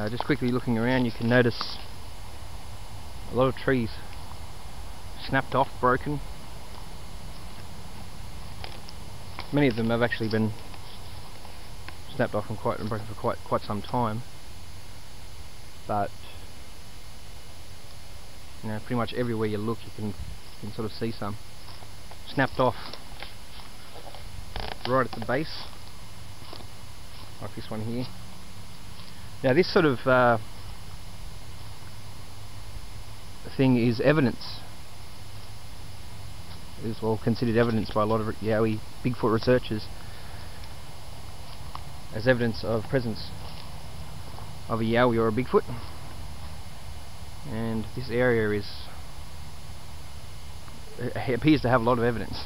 Just quickly looking around, you can notice a lot of trees snapped off, broken. Many of them have actually been snapped off and broken for quite some time. But pretty much everywhere you look, you can sort of see some snapped off right at the base, like this one here. Now this sort of thing is evidence, is well considered evidence by a lot of Yowie Bigfoot researchers as evidence of presence of a Yowie or a Bigfoot. And this area appears to have a lot of evidence.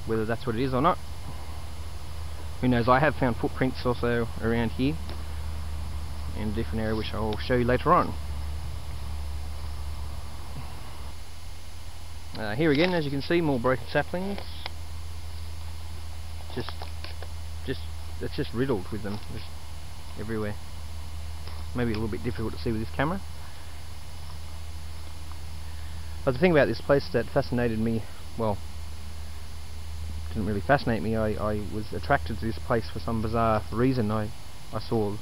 Whether that's what it is or not, who knows. I have found footprints also around here in a different area, which I'll show you later on. Here again, as you can see, more broken saplings. It's just riddled with them, just everywhere. Maybe a little bit difficult to see with this camera. But the thing about this place that fascinated me, well, didn't really fascinate me, I was attracted to this place for some bizarre reason. I saw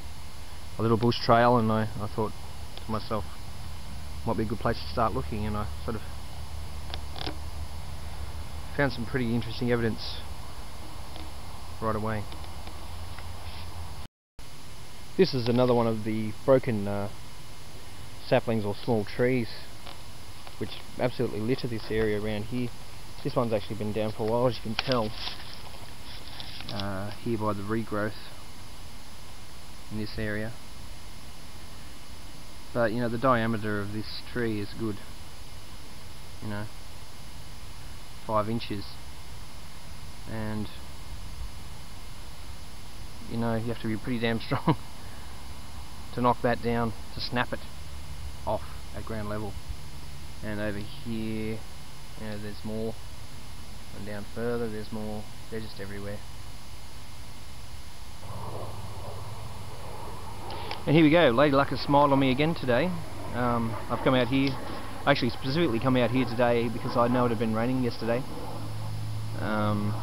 a little bush trail and I thought to myself, might be a good place to start looking, and I sort of found some pretty interesting evidence right away. This is another one of the broken saplings or small trees which absolutely litter this area around here. This one's actually been down for a while, as you can tell here by the regrowth in this area. But the diameter of this tree is good, 5 inches, and you have to be pretty damn strong to knock that down, to snap it off at ground level. And over here, there's more, and down further there's more. They're just everywhere. And here we go, Lady Luck has smiled on me again today. I've come out here, actually specifically come out here today because I know it had been raining yesterday. And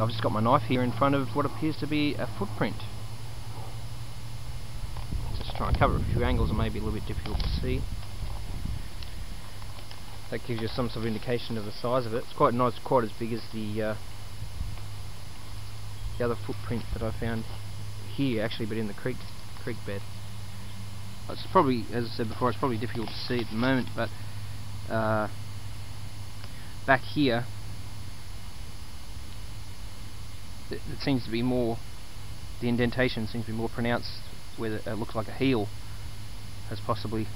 I've just got my knife here in front of what appears to be a footprint. Just try and cover a few angles and maybe a little bit difficult to see. That gives you some sort of indication of the size of it. It's quite nice, quite as big as the other footprint that I found here, actually, but in the creek bed. It's probably, as I said before, it's probably difficult to see at the moment, but back here it seems to be more, the indentation seems to be more pronounced, where it looks like a heel has possibly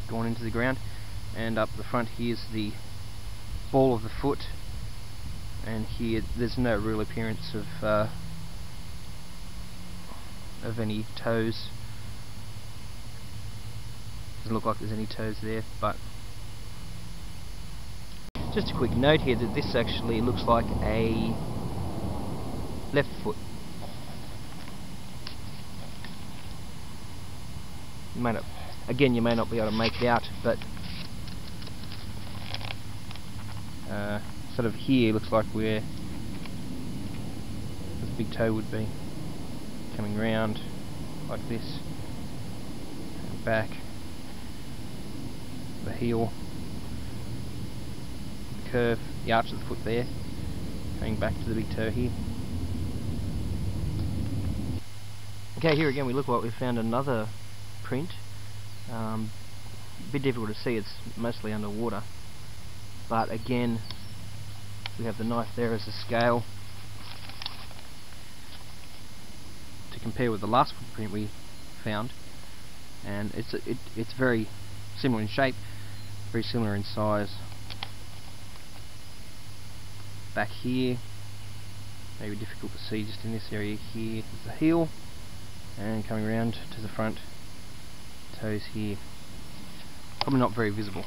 gone into the ground. And up the front here's the ball of the foot, and here there's no real appearance of any toes. Doesn't look like there's any toes there. But just a quick note here that this actually looks like a left foot. You may not be able to make it out, but sort of here looks like where the big toe would be, coming round like this, and back, the heel, the curve, the arch of the foot there, coming back to the big toe here. Okay, here again we look like we found another print. A bit difficult to see, it's mostly underwater, but again we have the knife there as a scale to compare with the last footprint we found, and it's very similar in shape, very similar in size. Back here, maybe difficult to see just in this area here, is the heel, and coming around to the front, toes here, probably not very visible.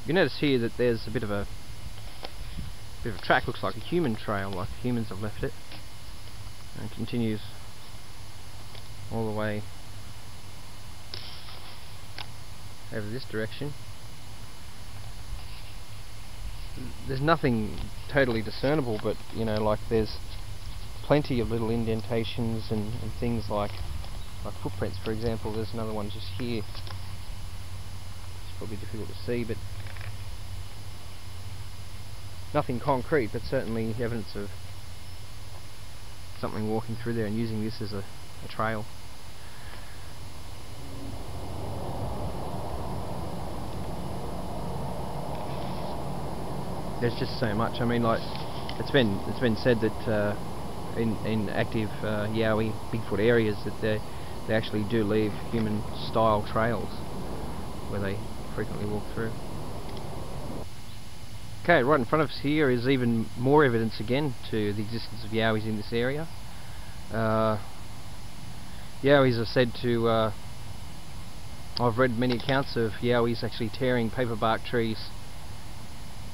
You notice here that there's a bit of a track, looks like a human trail, like humans have left it, and it continues all the way over this direction. There's nothing totally discernible, but you know, like there's plenty of little indentations and things like footprints, for example. There's another one just here. It's probably difficult to see, but nothing concrete, but certainly evidence of something walking through there and using this as a trail. There's just so much. I mean, like it's been said that in active Yowie Bigfoot areas that they actually do leave human style trails where they frequently walk through. Okay, right in front of us here is even more evidence again to the existence of Yowies in this area. Yowies are said to I've read many accounts of Yowies actually tearing paperbark trees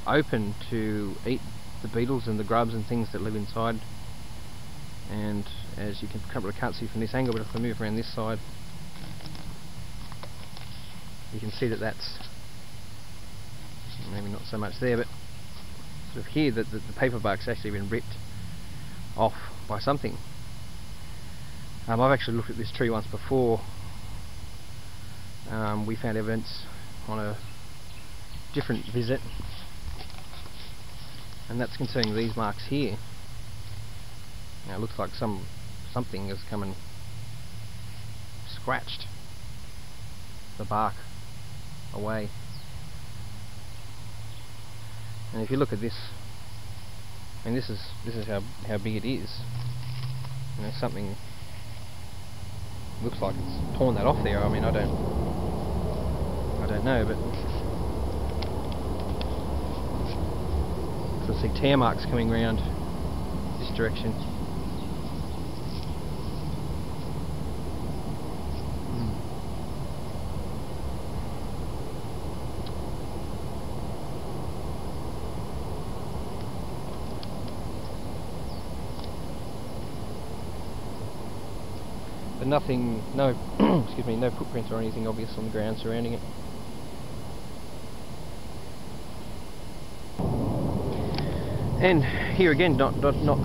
open to eat the beetles and the grubs and things that live inside. And as you can probably can't see from this angle, but if I move around this side, you can see that that's maybe not so much there, but sort of here that the paperbark's actually been ripped off by something. I've actually looked at this tree once before. We found evidence on a different visit, and that's concerning these marks here. Now it looks like something has come and scratched the bark away. And if you look at this, I mean, this is how big it is. You know, something looks like it's torn that off there. I mean, I don't know, but I see tear marks coming around this direction. But nothing, no, excuse me, no footprints or anything obvious on the ground surrounding it. And here again, not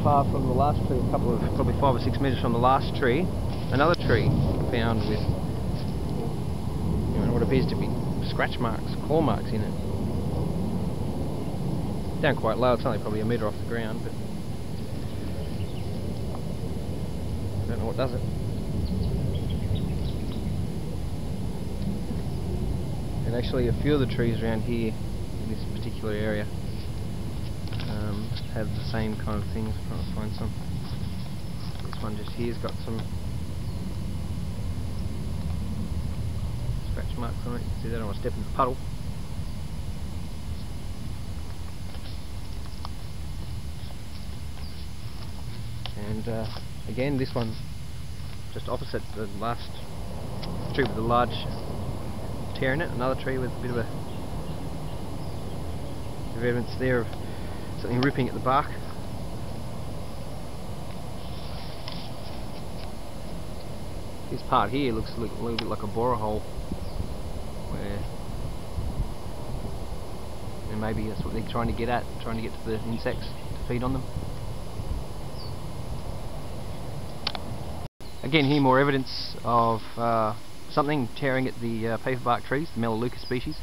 far from the last tree, a couple of probably 5 or 6 metres from the last tree, another tree found with, you know, what appears to be scratch marks, claw marks in it. Down quite low, it's only probably a metre off the ground, but I don't know what does it. And actually a few of the trees around here in this particular area have the same kind of things. I'm trying to find some. This one just here's got some scratch marks on it. You can see that I don't want to step in the puddle. And again, this one's just opposite the last tree with the large tear in it. Another tree with a bit of evidence there of something ripping at the bark. This part here looks a little bit like a borer hole, where and maybe that's what they're trying to get at, trying to get to the insects to feed on them. Again, here more evidence of something tearing at the paperbark trees, the Melaleuca species.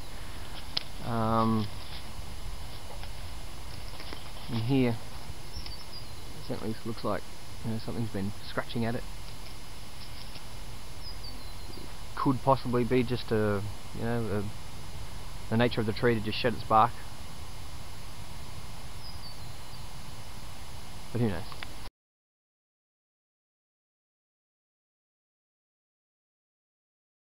And here, it certainly looks like, you know, something's been scratching at it. Could possibly be just the nature of the tree to just shed its bark, but who knows.